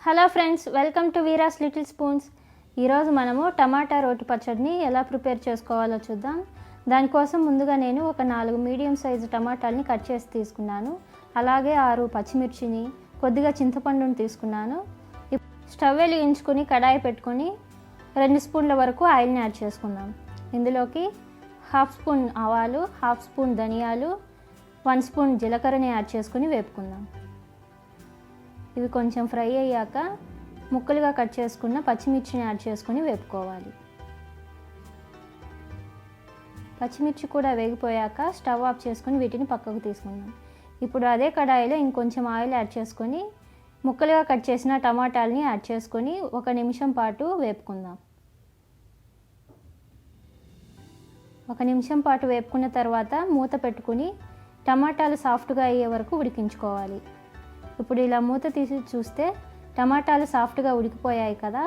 Hello friends, welcome to Veera's little spoons. ఈరోజు మనము టమాటా రోటి పచ్చడిని ఎలా ప్రిపేర్ చేసుకోవాలో చూద్దాం. దానికోసం ముందుగా నేను ఒక 4 మీడియం సైజు టమాటాలని కట్ చేసి తీసుకున్నాను. అలాగే 6 పచ్చిమిర్చిని, కొద్దిగా చింతపండుని తీసుకున్నాను. స్టవ్ వెలిగించుకొని కడాయి పెట్టుకొని 2 స్పూన్ల వరకు ఆయిల్ని యాడ్ చేసుకుందాం. ఇందులోకి 1/2 స్పూన్ ఆవాలు, 1/2 స్పూన్ ధనియాలు, 1 స్పూన్ జీలకర్రని యాడ్ చేసుకొని వేపుకుందాం. ఇవి కొంచెం ఫ్రై అయ్యాక ముక్కలుగా కట్ చేసుకున్న పచ్చిమిర్చిని యాడ్ చేసుకొని వేపుకోవాలి. పచ్చిమిర్చి కూడా వేగిపోయాక స్టవ్ ఆఫ్ చేసుకొని వీటిని పక్కకు తీసుకుందాం. ఇప్పుడు అదే కడాయిలో ఇంకొంచెం ఆయిల్ యాడ్ చేసుకొని ముక్కలుగా కట్ చేసిన టమాటాలని యాడ్ చేసుకొని 1 నిమిషం పాటు వేపుకుందాం. 1 నిమిషం పాటు వేపుకున్న తర్వాత మూత పెట్టుకుని టమాటాలు సాఫ్ట్గా అయ్యే వరకు ఉడికించుకోవాలి. ఇప్పుడు ఇలా మూత తీసి చూస్తే టమాటాలు సాఫ్ట్గా ఉడికిపోయాయి కదా.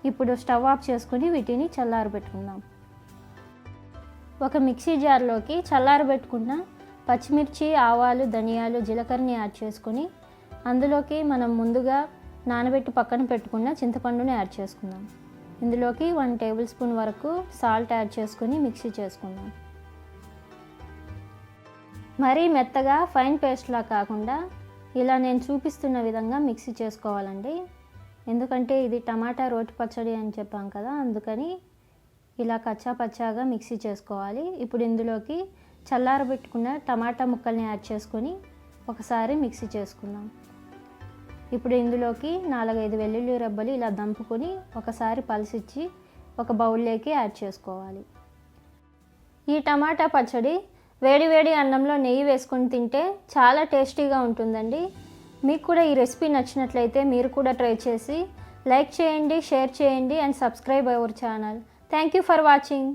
ఇప్పుడు స్టవ్ ఆఫ్ చేసుకుని వీటిని చల్లారబెట్టుకుందాం. ఒక మిక్సీ జార్లోకి చల్లారబెట్టుకున్న పచ్చిమిర్చి, ఆవాలు, ధనియాలు, జీలకర్రని యాడ్ చేసుకొని అందులోకి మనం ముందుగా నానబెట్టి పక్కన పెట్టుకున్న చింతపండుని యాడ్ చేసుకుందాం. ఇందులోకి 1 టేబుల్ స్పూన్ వరకు సాల్ట్ యాడ్ చేసుకొని మిక్సీ చేసుకుందాం. మరీ మెత్తగా ఫైన్ పేస్ట్లా కాకుండా ఇలా నేను చూపిస్తున్న విధంగా మిక్సీ చేసుకోవాలండి. ఎందుకంటే ఇది టమాటా రోటి పచ్చడి అని చెప్పాం కదా, అందుకని ఇలా కచ్చా పచ్చాగా మిక్సీ చేసుకోవాలి. ఇప్పుడు ఇందులోకి చల్లారబెట్టుకున్న టమాటా ముక్కల్ని యాడ్ చేసుకొని ఒకసారి మిక్సీ చేసుకుందాం. ఇప్పుడు ఇందులోకి 4-5 వెల్లుల్లి రెబ్బలు ఇలా దంపుకొని ఒకసారి పల్సిచ్చి ఒక బౌల్లోకి యాడ్ చేసుకోవాలి. ఈ టమాటా పచ్చడి వేడి వేడి అన్నంలో నెయ్యి వేసుకొని తింటే చాలా టేస్టీగా ఉంటుందండి. మీకు కూడా ఈ రెసిపీ నచ్చినట్లయితే మీరు కూడా ట్రై చేసి లైక్ చేయండి, షేర్ చేయండి and subscribe our channel. Thank you for watching.